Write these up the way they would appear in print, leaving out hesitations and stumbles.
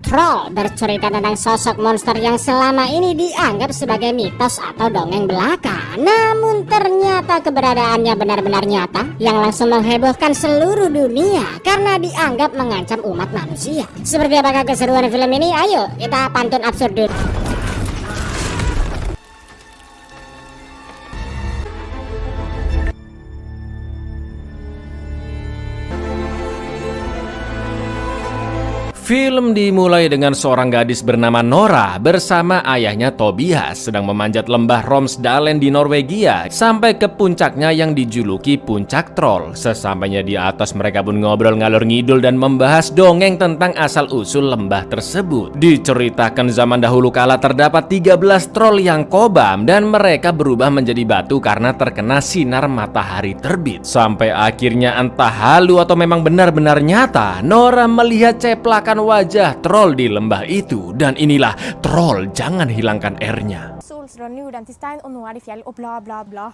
Troll bercerita tentang sosok monster yang selama ini dianggap sebagai mitos atau dongeng belaka. Namun ternyata keberadaannya benar-benar nyata yang langsung menghebohkan seluruh dunia karena dianggap mengancam umat manusia. Seperti apakah keseruan film ini? Ayo kita pantun absurd dulu. Film dimulai dengan seorang gadis bernama Nora bersama ayahnya Tobias sedang memanjat lembah Romsdalen di Norwegia sampai ke puncaknya yang dijuluki Puncak Troll. Sesampainya di atas, mereka pun ngobrol ngalor ngidul dan membahas dongeng tentang asal-usul lembah tersebut. Diceritakan zaman dahulu kala terdapat 13 troll yang kobam dan mereka berubah menjadi batu karena terkena sinar matahari terbit. Sampai akhirnya entah halu atau memang benar-benar nyata, Nora melihat ceplakan wajah troll di lembah itu. Dan inilah troll, jangan hilangkan R-nya. Solstrålen gjorde den til stein, og nå er det fjell, og bla bla bla.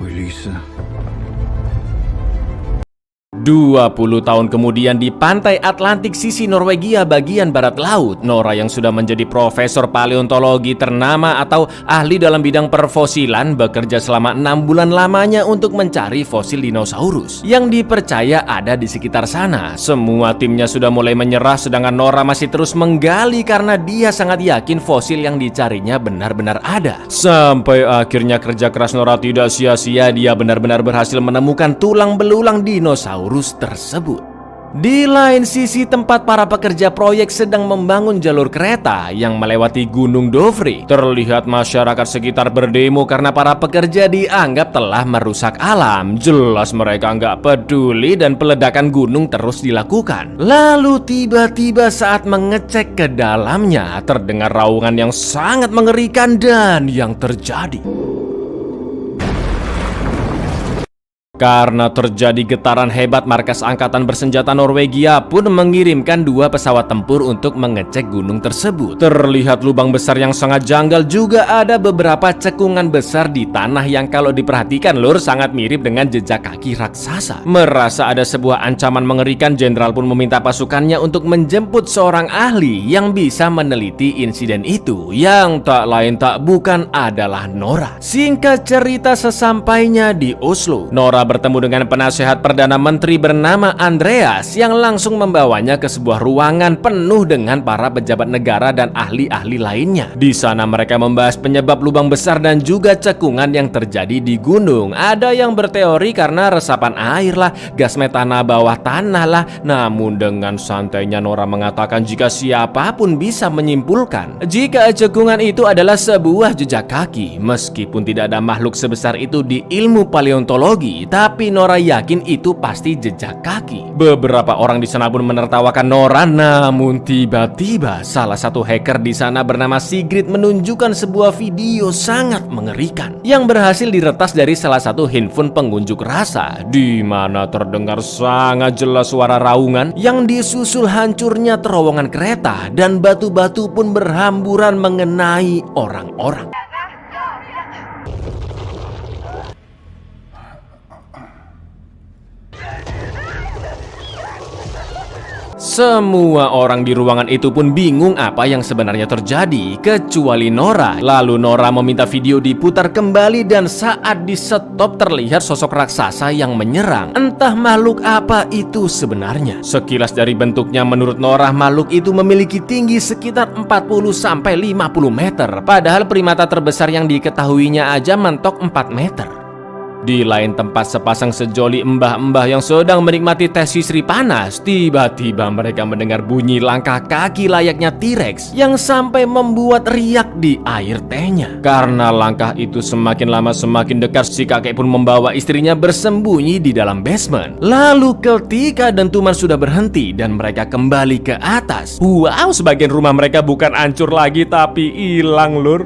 Oi, lyset. 20 tahun kemudian di pantai Atlantik sisi Norwegia bagian barat laut, Nora yang sudah menjadi profesor paleontologi ternama atau ahli dalam bidang perfosilan bekerja selama 6 bulan lamanya untuk mencari fosil dinosaurus yang dipercaya ada di sekitar sana. Semua timnya sudah mulai menyerah sedangkan Nora masih terus menggali karena dia sangat yakin fosil yang dicarinya benar-benar ada. Sampai akhirnya kerja keras Nora tidak sia-sia, dia benar-benar berhasil menemukan tulang belulang dinosaurus tersebut. Di lain sisi, tempat para pekerja proyek sedang membangun jalur kereta yang melewati Gunung Dovre, terlihat masyarakat sekitar berdemo karena para pekerja dianggap telah merusak alam. Jelas mereka nggak peduli dan peledakan gunung terus dilakukan. Lalu tiba-tiba saat mengecek ke dalamnya, terdengar raungan yang sangat mengerikan dan yang terjadi karena terjadi getaran hebat, markas angkatan bersenjata Norwegia pun mengirimkan 2 pesawat tempur untuk mengecek gunung tersebut. Terlihat lubang besar yang sangat janggal, juga ada beberapa cekungan besar di tanah yang kalau diperhatikan lur sangat mirip dengan jejak kaki raksasa. Merasa ada sebuah ancaman mengerikan, jenderal pun meminta pasukannya untuk menjemput seorang ahli yang bisa meneliti insiden itu, yang tak lain tak bukan adalah Nora. Singkat cerita, sesampainya di Oslo, Nora bertemu dengan penasehat Perdana Menteri bernama Andreas yang langsung membawanya ke sebuah ruangan penuh dengan para pejabat negara dan ahli-ahli lainnya. Di sana mereka membahas penyebab lubang besar dan juga cekungan yang terjadi di gunung. Ada yang berteori karena resapan air lah, gas metana bawah tanah lah. Namun dengan santainya Nora mengatakan jika siapapun bisa menyimpulkan jika cekungan itu adalah sebuah jejak kaki. Meskipun tidak ada makhluk sebesar itu di ilmu paleontologi, tapi Nora yakin itu pasti jejak kaki. Beberapa orang di sana pun menertawakan Nora, namun tiba-tiba salah satu hacker di sana bernama Sigrid menunjukkan sebuah video sangat mengerikan yang berhasil diretas dari salah satu handphone pengunjuk rasa, di mana terdengar sangat jelas suara raungan yang disusul hancurnya terowongan kereta dan batu-batu pun berhamburan mengenai orang-orang. Semua orang di ruangan itu pun bingung apa yang sebenarnya terjadi, kecuali Nora. Lalu Nora meminta video diputar kembali dan saat di stop terlihat sosok raksasa yang menyerang. Entah makhluk apa itu sebenarnya. Sekilas dari bentuknya menurut Nora, makhluk itu memiliki tinggi sekitar 40-50 meter. Padahal primata terbesar yang diketahuinya aja mentok 4 meter. Di lain tempat, sepasang sejoli mbah-mbah yang sedang menikmati teh sisri panas, tiba-tiba mereka mendengar bunyi langkah kaki layaknya T-Rex yang sampai membuat riak di air tehnya. Karena langkah itu semakin lama semakin dekat, si kakek pun membawa istrinya bersembunyi di dalam basement. Lalu ketika dentuman sudah berhenti dan mereka kembali ke atas, wow, sebagian rumah mereka bukan hancur lagi tapi hilang lur.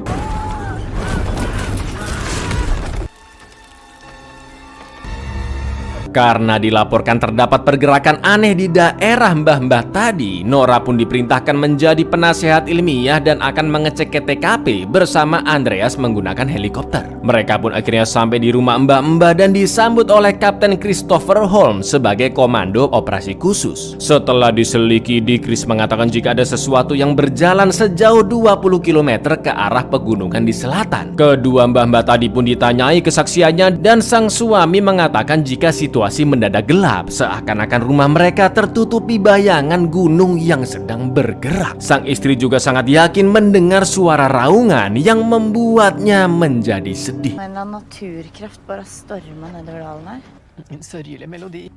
Karena dilaporkan terdapat pergerakan aneh di daerah mbah-mbah tadi, Nora pun diperintahkan menjadi penasehat ilmiah dan akan mengecek ke TKP bersama Andreas menggunakan helikopter. Mereka pun akhirnya sampai di rumah mbah-mbah dan disambut oleh Kapten Christopher Holmes sebagai komando operasi khusus. Setelah diselidiki, Chris mengatakan jika ada sesuatu yang berjalan sejauh 20 km ke arah pegunungan di selatan. Kedua mbah-mbah tadi pun ditanyai kesaksiannya dan sang suami mengatakan jika situasi mendadak gelap, seakan-akan rumah mereka tertutupi bayangan gunung yang sedang bergerak. Sang istri juga sangat yakin mendengar suara raungan yang membuatnya menjadi sedih. En naturkraft bara storma nedover dalen her. En sørgelig melodi.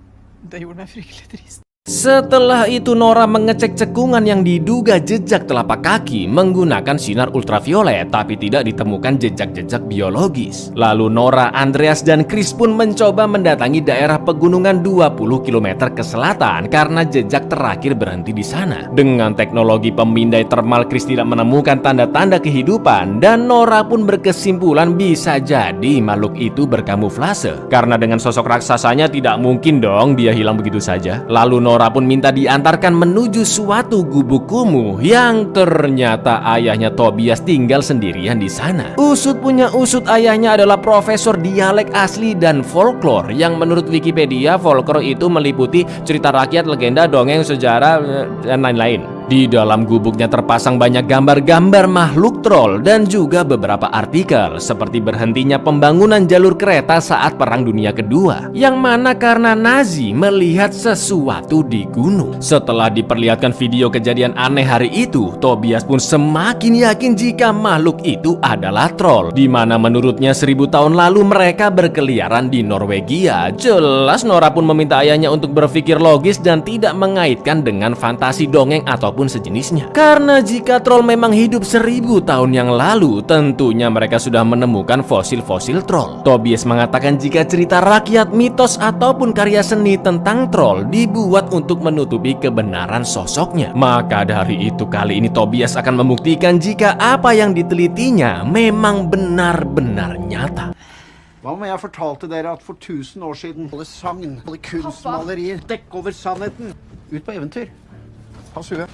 Det gjorde meg fryktelig trist. Setelah itu Nora mengecek cekungan yang diduga jejak telapak kaki menggunakan sinar ultraviolet, tapi tidak ditemukan jejak-jejak biologis. Lalu Nora, Andreas, dan Chris pun mencoba mendatangi daerah pegunungan 20 km ke selatan karena jejak terakhir berhenti di sana. Dengan teknologi pemindai termal, Chris tidak menemukan tanda-tanda kehidupan dan Nora pun berkesimpulan bisa jadi makhluk itu berkamuflase. Karena dengan sosok raksasanya tidak mungkin dong dia hilang begitu saja. Lalu Nora pun minta diantarkan menuju suatu gubuk kumuh yang ternyata ayahnya Tobias tinggal sendirian di sana. Usut punya usut, ayahnya adalah profesor dialek asli dan folklore yang menurut Wikipedia folklore itu meliputi cerita rakyat, legenda, dongeng, sejarah, dan lain-lain. Di dalam gubuknya terpasang banyak gambar-gambar makhluk troll dan juga beberapa artikel seperti berhentinya pembangunan jalur kereta saat Perang Dunia Kedua, yang mana karena Nazi melihat sesuatu di gunung. Setelah diperlihatkan video kejadian aneh hari itu, Tobias pun semakin yakin jika makhluk itu adalah troll, di mana menurutnya 1000 tahun lalu mereka berkeliaran di Norwegia. Jelas Nora pun meminta ayahnya untuk berpikir logis dan tidak mengaitkan dengan fantasi dongeng ataupun sejenisnya. Karena jika troll memang hidup 1000 tahun yang lalu, tentunya mereka sudah menemukan fosil-fosil troll. Tobias mengatakan jika cerita rakyat, mitos ataupun karya seni tentang troll dibuat untuk menutupi kebenaran sosoknya, maka dari itu kali ini Tobias akan membuktikan jika apa yang ditelitinya memang benar-benar nyata. Hva om jeg fortalte dere at for 1000 år siden alle sagn, alle kunstmalerier dekk over sannheten? Ut på eventyr. Pass huet.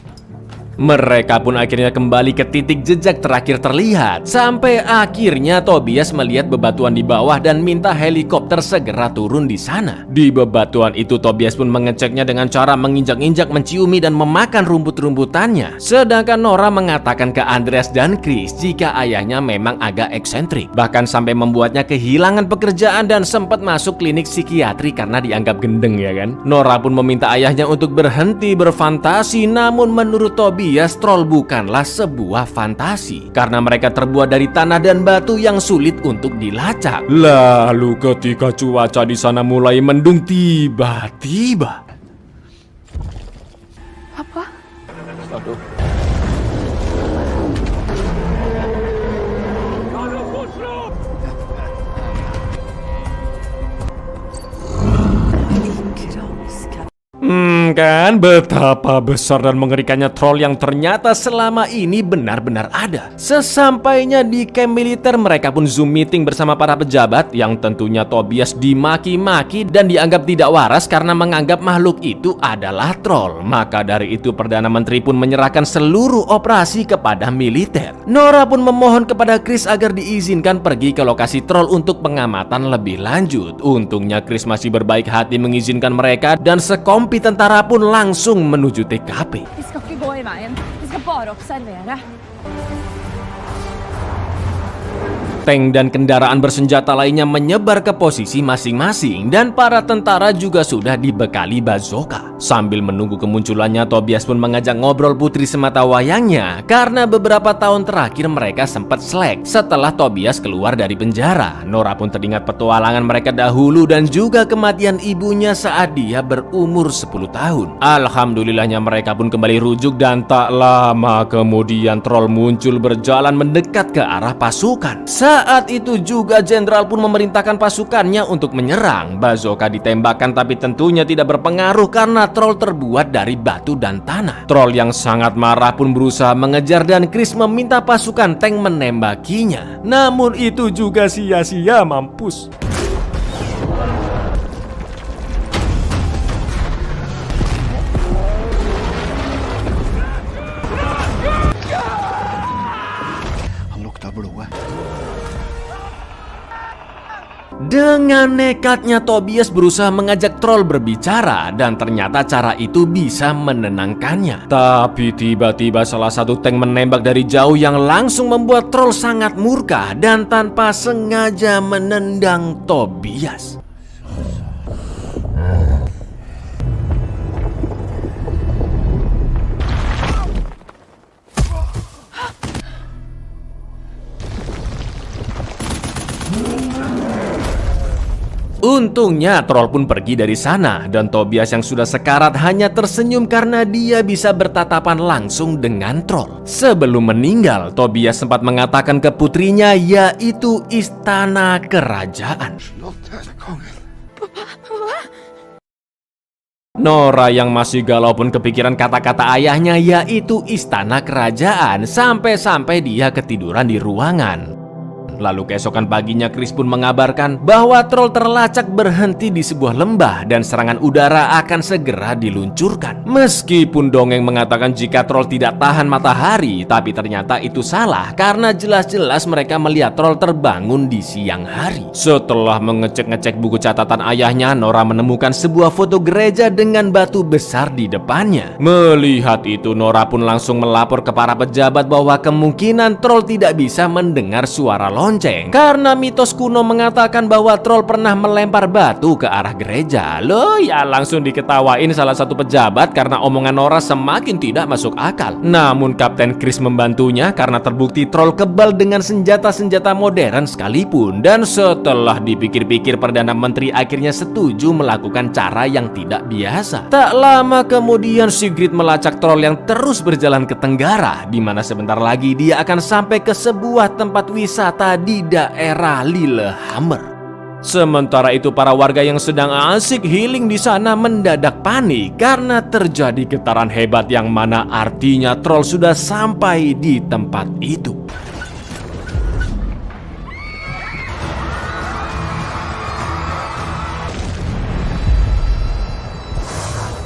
Mereka pun akhirnya kembali ke titik jejak terakhir terlihat. Sampai akhirnya Tobias melihat bebatuan di bawah dan minta helikopter segera turun di sana. Di bebatuan itu Tobias pun mengeceknya dengan cara menginjak-injak, menciumi dan memakan rumput-rumputannya. Sedangkan Nora mengatakan ke Andreas dan Chris jika ayahnya memang agak eksentrik, bahkan sampai membuatnya kehilangan pekerjaan dan sempat masuk klinik psikiatri karena dianggap gendeng, ya kan. Nora pun meminta ayahnya untuk berhenti berfantasi, namun menurut Tobias troll bukanlah sebuah fantasi karena mereka terbuat dari tanah dan batu yang sulit untuk dilacak. Lalu ketika cuaca di sana mulai mendung, tiba-tiba Pappa? Aduh. Kan betapa besar dan mengerikannya troll yang ternyata selama ini benar-benar ada. Sesampainya di camp militer, mereka pun zoom meeting bersama para pejabat yang tentunya Tobias dimaki-maki dan dianggap tidak waras karena menganggap makhluk itu adalah troll. Maka dari itu Perdana Menteri pun menyerahkan seluruh operasi kepada militer. Nora pun memohon kepada Chris agar diizinkan pergi ke lokasi troll untuk pengamatan lebih lanjut. Untungnya Chris masih berbaik hati mengizinkan mereka dan sekompi tentara pun langsung menuju TKP. Vi skal ikke gå i veien. Vi skal bare observere. Tank dan kendaraan bersenjata lainnya menyebar ke posisi masing-masing dan para tentara juga sudah dibekali bazooka. Sambil menunggu kemunculannya, Tobias pun mengajak ngobrol putri semata wayangnya karena beberapa tahun terakhir mereka sempat slack setelah Tobias keluar dari penjara. Nora pun teringat petualangan mereka dahulu dan juga kematian ibunya saat dia berumur 10 tahun. Alhamdulillahnya mereka pun kembali rujuk dan tak lama kemudian troll muncul berjalan mendekat ke arah pasukan. Saat itu juga jenderal pun memerintahkan pasukannya untuk menyerang. Bazooka ditembakkan tapi tentunya tidak berpengaruh karena troll terbuat dari batu dan tanah. Troll yang sangat marah pun berusaha mengejar dan Chris meminta pasukan tank menembakinya. Namun itu juga sia-sia, mampus. blodet. Dengan nekatnya Tobias berusaha mengajak troll berbicara dan ternyata cara itu bisa menenangkannya. Tapi tiba-tiba salah satu tank menembak dari jauh yang langsung membuat troll sangat murka dan tanpa sengaja menendang Tobias. Untungnya troll pun pergi dari sana dan Tobias yang sudah sekarat hanya tersenyum karena dia bisa bertatapan langsung dengan troll. Sebelum meninggal, Tobias sempat mengatakan ke putrinya yaitu istana kerajaan. Nora yang masih galau pun kepikiran kata-kata ayahnya yaitu istana kerajaan sampai-sampai dia ketiduran di ruangan. Lalu keesokan paginya Chris pun mengabarkan bahwa troll terlacak berhenti di sebuah lembah dan serangan udara akan segera diluncurkan. Meskipun dongeng mengatakan jika troll tidak tahan matahari, tapi ternyata itu salah karena jelas-jelas mereka melihat troll terbangun di siang hari. Setelah mengecek-ngecek buku catatan ayahnya, Nora menemukan sebuah foto gereja dengan batu besar di depannya. Melihat itu, Nora pun langsung melapor ke para pejabat bahwa kemungkinan troll tidak bisa mendengar suara lonceng karena mitos kuno mengatakan bahwa troll pernah melempar batu ke arah gereja. Loh ya, langsung diketawain salah satu pejabat karena omongan Nora semakin tidak masuk akal. Namun Kapten Chris membantunya karena terbukti troll kebal dengan senjata-senjata modern sekalipun. Dan setelah dipikir-pikir, Perdana Menteri akhirnya setuju melakukan cara yang tidak biasa. Tak lama kemudian Sigrid melacak troll yang terus berjalan ke tenggara, di mana sebentar lagi dia akan sampai ke sebuah tempat wisata di daerah Lillehammer. Sementara itu para warga yang sedang asik healing di sana mendadak panik karena terjadi getaran hebat yang mana artinya troll sudah sampai di tempat itu.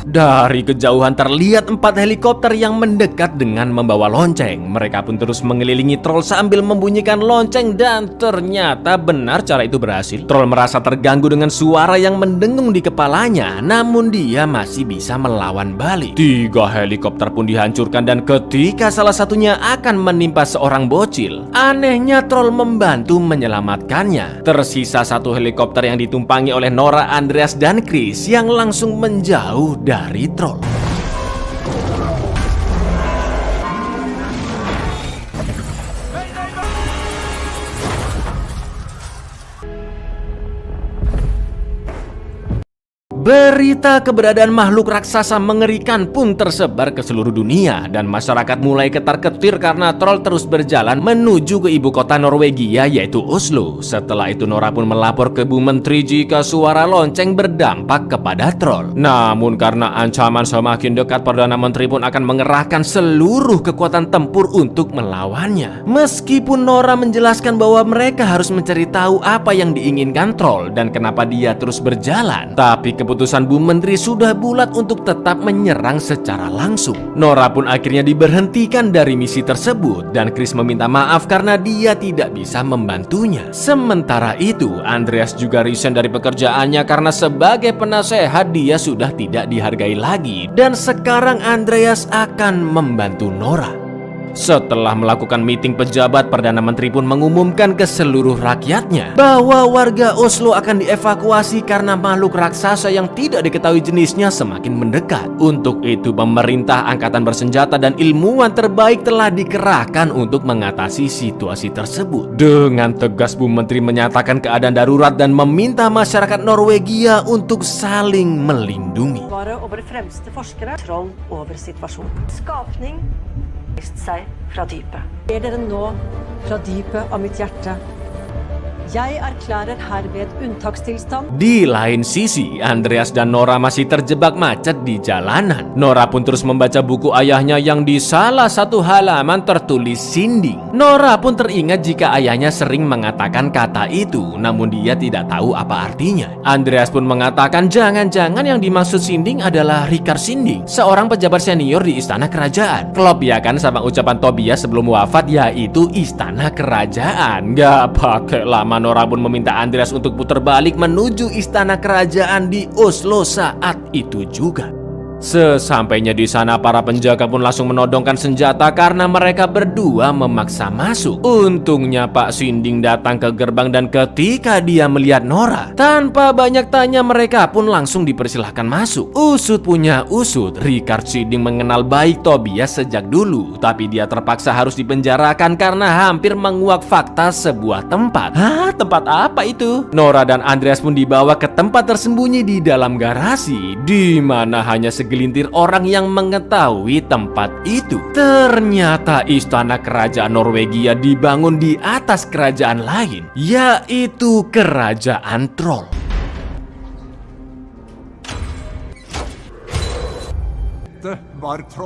Dari kejauhan terlihat 4 helikopter yang mendekat dengan membawa lonceng. Mereka pun terus mengelilingi troll sambil membunyikan lonceng dan ternyata benar cara itu berhasil. Troll merasa terganggu dengan suara yang mendengung di kepalanya, namun dia masih bisa melawan balik. 3 helikopter pun dihancurkan dan ketika salah satunya akan menimpa seorang bocil, anehnya troll membantu menyelamatkannya. Tersisa 1 helikopter yang ditumpangi oleh Nora, Andreas, dan Chris yang langsung menjauh dari troll. Berita keberadaan makhluk raksasa mengerikan pun tersebar ke seluruh dunia dan masyarakat mulai ketar-ketir karena troll terus berjalan menuju ke ibu kota Norwegia yaitu Oslo. Setelah itu Nora pun melapor ke Bu Menteri jika suara lonceng berdampak kepada troll. Namun karena ancaman semakin dekat, Perdana Menteri pun akan mengerahkan seluruh kekuatan tempur untuk melawannya. Meskipun Nora menjelaskan bahwa mereka harus mencari tahu apa yang diinginkan troll dan kenapa dia terus berjalan, tapi keputusan Bu Menteri sudah bulat untuk tetap menyerang secara langsung. Nora pun akhirnya diberhentikan dari misi tersebut dan Chris meminta maaf karena dia tidak bisa membantunya. Sementara itu, Andreas juga resign dari pekerjaannya karena sebagai penasehat dia sudah tidak dihargai lagi dan sekarang Andreas akan membantu Nora. Setelah melakukan meeting pejabat, Perdana Menteri pun mengumumkan ke seluruh rakyatnya bahwa warga Oslo akan dievakuasi karena makhluk raksasa yang tidak diketahui jenisnya semakin mendekat. Untuk itu, pemerintah, angkatan bersenjata, dan ilmuwan terbaik telah dikerahkan untuk mengatasi situasi tersebut. Dengan tegas, Bu Menteri menyatakan keadaan darurat dan meminta masyarakat Norwegia untuk saling melindungi. Over fremste forskere, troll over situasjonen. Skapning seg fra dypet. Ber dere nå fra dypet av mitt hjerte Jeg erklærer herved unntakstilstand. Di lain sisi, Andreas dan Nora masih terjebak macet di jalanan. Nora pun terus membaca buku ayahnya yang di salah satu halaman tertulis Sinding. Nora pun teringat jika ayahnya sering mengatakan kata itu, namun dia tidak tahu apa artinya. Andreas pun mengatakan jangan-jangan yang dimaksud Sinding adalah Rikard Sinding, seorang pejabat senior di istana kerajaan. Klop ya kan sama ucapan Tobias sebelum wafat, yaitu istana kerajaan. Gak pakai lama Nora pun meminta Andreas untuk putar balik menuju istana kerajaan di Oslo saat itu juga. Sesampainya di sana, para penjaga pun langsung menodongkan senjata karena mereka berdua memaksa masuk. Untungnya Pak Sinding datang ke gerbang dan ketika dia melihat Nora, tanpa banyak tanya mereka pun langsung dipersilahkan masuk. Usut punya usut, Rikard Sinding mengenal baik Tobias sejak dulu, tapi dia terpaksa harus dipenjarakan karena hampir menguak fakta sebuah tempat. Hah? Tempat apa itu? Nora dan Andreas pun dibawa ke tempat tersembunyi di dalam garasi, di mana hanya segelintir orang yang mengetahui tempat itu. Ternyata istana kerajaan Norwegia dibangun di atas kerajaan lain, yaitu kerajaan troll.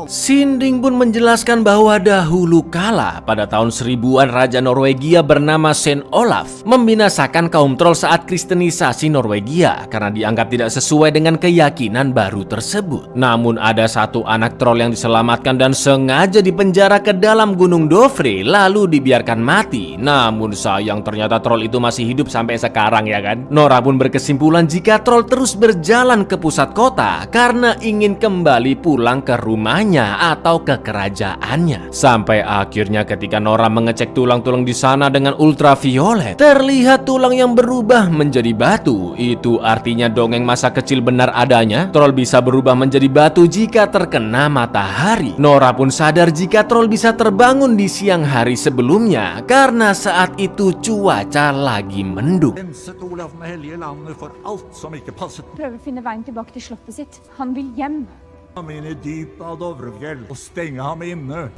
Sinding pun menjelaskan bahwa dahulu kala pada tahun 1000-an Raja Norwegia bernama Saint Olaf membinasakan kaum troll saat kristenisasi Norwegia karena dianggap tidak sesuai dengan keyakinan baru tersebut. Namun ada satu anak troll yang diselamatkan dan sengaja dipenjara ke dalam Gunung Dovre lalu dibiarkan mati. Namun sayang ternyata troll itu masih hidup sampai sekarang ya kan. Nora pun berkesimpulan jika troll terus berjalan ke pusat kota karena ingin kembali pulang ke rumahnya atau ke kerajaannya. Sampai akhirnya ketika Nora mengecek tulang-tulang di sana dengan ultraviolet, terlihat tulang yang berubah menjadi batu. Itu artinya dongeng masa kecil benar adanya. Troll bisa berubah menjadi batu jika terkena matahari. Nora pun sadar jika troll bisa terbangun di siang hari sebelumnya karena saat itu cuaca lagi mendung. Prøver å finne veien tilbake til slottet sitt. Han vil hjem. Ham inn i dypet av Dovrefjell og stenge ham inne.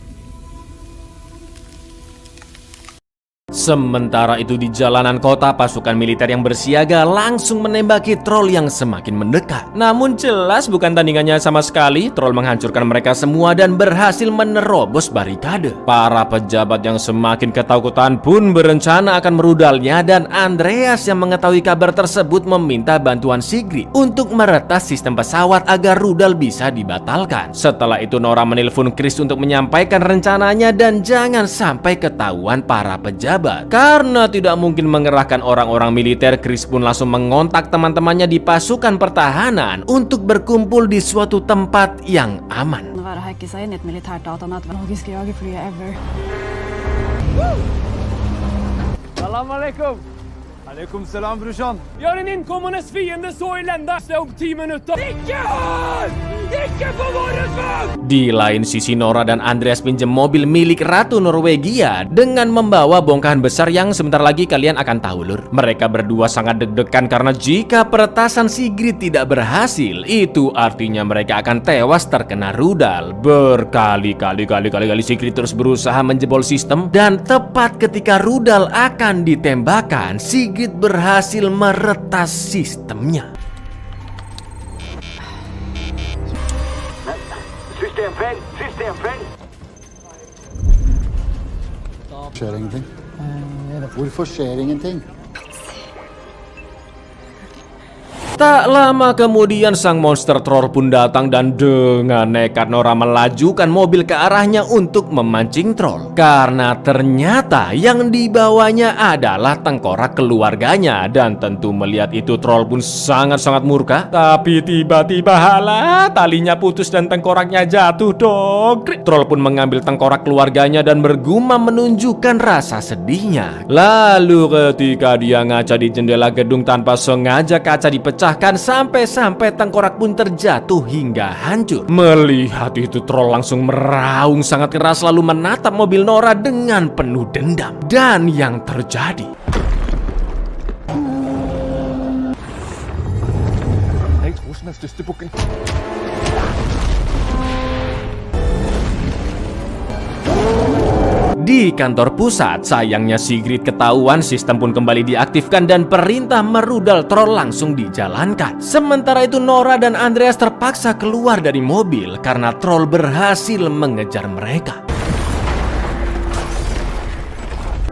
Sementara itu di jalanan kota, pasukan militer yang bersiaga langsung menembaki troll yang semakin mendekat. Namun jelas bukan tandingannya sama sekali. Troll menghancurkan mereka semua dan berhasil menerobos barikade. Para pejabat yang semakin ketakutan pun berencana akan merudalnya dan Andreas yang mengetahui kabar tersebut meminta bantuan Sigrid untuk meretas sistem pesawat agar rudal bisa dibatalkan. Setelah itu Nora menelpon Chris untuk menyampaikan rencananya dan jangan sampai ketahuan para pejabat. Karena tidak mungkin mengerahkan orang-orang militer, Chris pun langsung mengontak teman-temannya di pasukan pertahanan untuk berkumpul di suatu tempat yang aman. Assalamualaikum. Waalaikumsalam brorsan. Vi har en inkommende fiende så elända om 10 minuter. Ikke her! Ikke på våre vagn! Di lain sisi, Nora dan Andreas pinjam mobil milik Ratu Norwegia dengan membawa bongkahan besar yang sebentar lagi kalian akan tahu lur. Mereka berdua sangat deg-degan karena jika peretasan Sigrid tidak berhasil, itu artinya mereka akan tewas terkena rudal. Berkali-kali Sigrid terus berusaha menjebol sistem dan tepat ketika rudal akan ditembakkan, Sigrid berhasil meretas sistemnya. Systemfeil! Skjer ingenting? Hvorfor skjer ingenting? Tak lama kemudian sang monster troll pun datang dan dengan nekat Nora melajukan mobil ke arahnya untuk memancing troll. Karena ternyata yang dibawanya adalah tengkorak keluarganya dan tentu melihat itu troll pun sangat-sangat murka. Tapi tiba-tiba halah, talinya putus dan tengkoraknya jatuh dong. Troll pun mengambil tengkorak keluarganya dan bergumam menunjukkan rasa sedihnya. Lalu ketika dia ngaca di jendela gedung tanpa sengaja kaca dipecah sampai-sampai tengkorak pun terjatuh hingga hancur. Melihat itu troll langsung meraung sangat keras lalu menatap mobil Nora dengan penuh dendam. Dan yang terjadi, di di kantor pusat. Sayangnya Sigrid ketahuan, sistem pun kembali diaktifkan dan perintah merudal troll langsung dijalankan. Sementara itu Nora dan Andreas terpaksa keluar dari mobil karena troll berhasil mengejar mereka.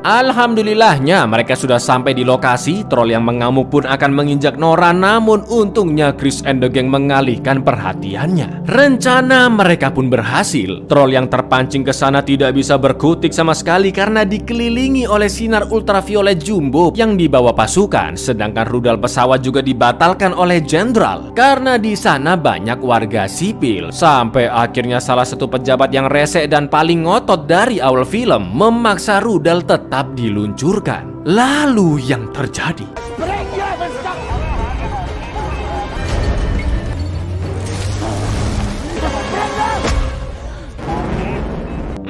Alhamdulillahnya mereka sudah sampai di lokasi. Troll yang mengamuk pun akan menginjak Nora, namun untungnya Chris and the gang mengalihkan perhatiannya. Rencana mereka pun berhasil. Troll yang terpancing ke sana tidak bisa berkutik sama sekali karena dikelilingi oleh sinar ultraviolet jumbo yang dibawa pasukan. Sedangkan rudal pesawat juga dibatalkan oleh jenderal karena di sana banyak warga sipil. Sampai akhirnya salah satu pejabat yang rese dan paling ngotot dari awal film memaksa rudal tetap diluncurkan. Lalu yang terjadi,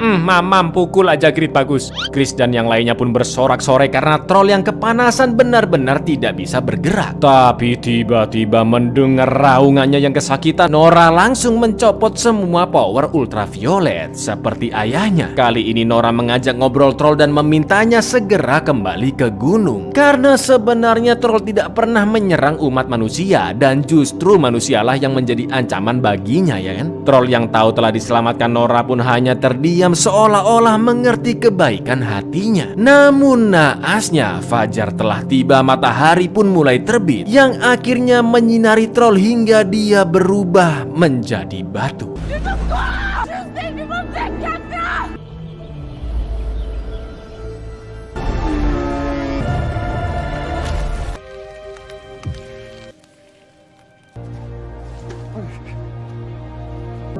mamam pukul aja Grid, bagus. Chris dan yang lainnya pun bersorak-sorai karena troll yang kepanasan benar-benar tidak bisa bergerak. Tapi tiba-tiba mendengar raungannya yang kesakitan, Nora langsung mencopot semua power ultraviolet seperti ayahnya. Kali ini Nora mengajak ngobrol troll dan memintanya segera kembali ke gunung. Karena sebenarnya troll tidak pernah menyerang umat manusia dan justru manusialah yang menjadi ancaman baginya, ya kan? Troll yang tahu telah diselamatkan Nora pun hanya terdiam seolah-olah mengerti kebaikan hatinya. Namun naasnya fajar telah tiba, matahari pun mulai terbit yang akhirnya menyinari troll hingga dia berubah menjadi batu.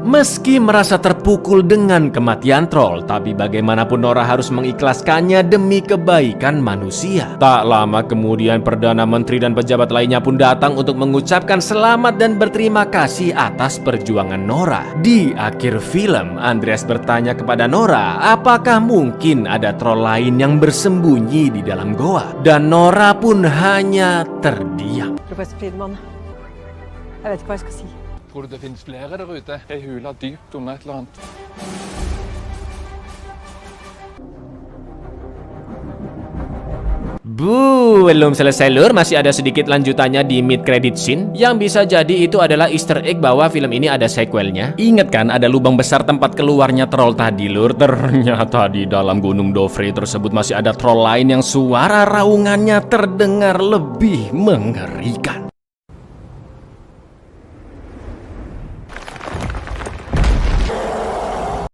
Meski merasa terpukul dengan kematian troll, tapi bagaimanapun Nora harus mengikhlaskannya demi kebaikan manusia. Tak lama kemudian Perdana Menteri dan pejabat lainnya pun datang untuk mengucapkan selamat dan berterima kasih atas perjuangan Nora. Di akhir film, Andreas bertanya kepada Nora apakah mungkin ada troll lain yang bersembunyi di dalam goa. Dan Nora pun hanya terdiam. Professor Friedman, jeg vet ikke hva jeg skal si. Tror du det finnes flere der ute? Ei hula dypt under et eller annet. Belum selesai lur, masih ada sedikit lanjutannya di mid credit scene yang bisa jadi itu adalah easter egg bahwa film ini ada sequelnya. Ingat kan ada lubang besar tempat keluarnya troll tadi lur? Ternyata di dalam Gunung Dovre tersebut masih ada troll lain yang suara raungannya terdengar lebih mengerikan.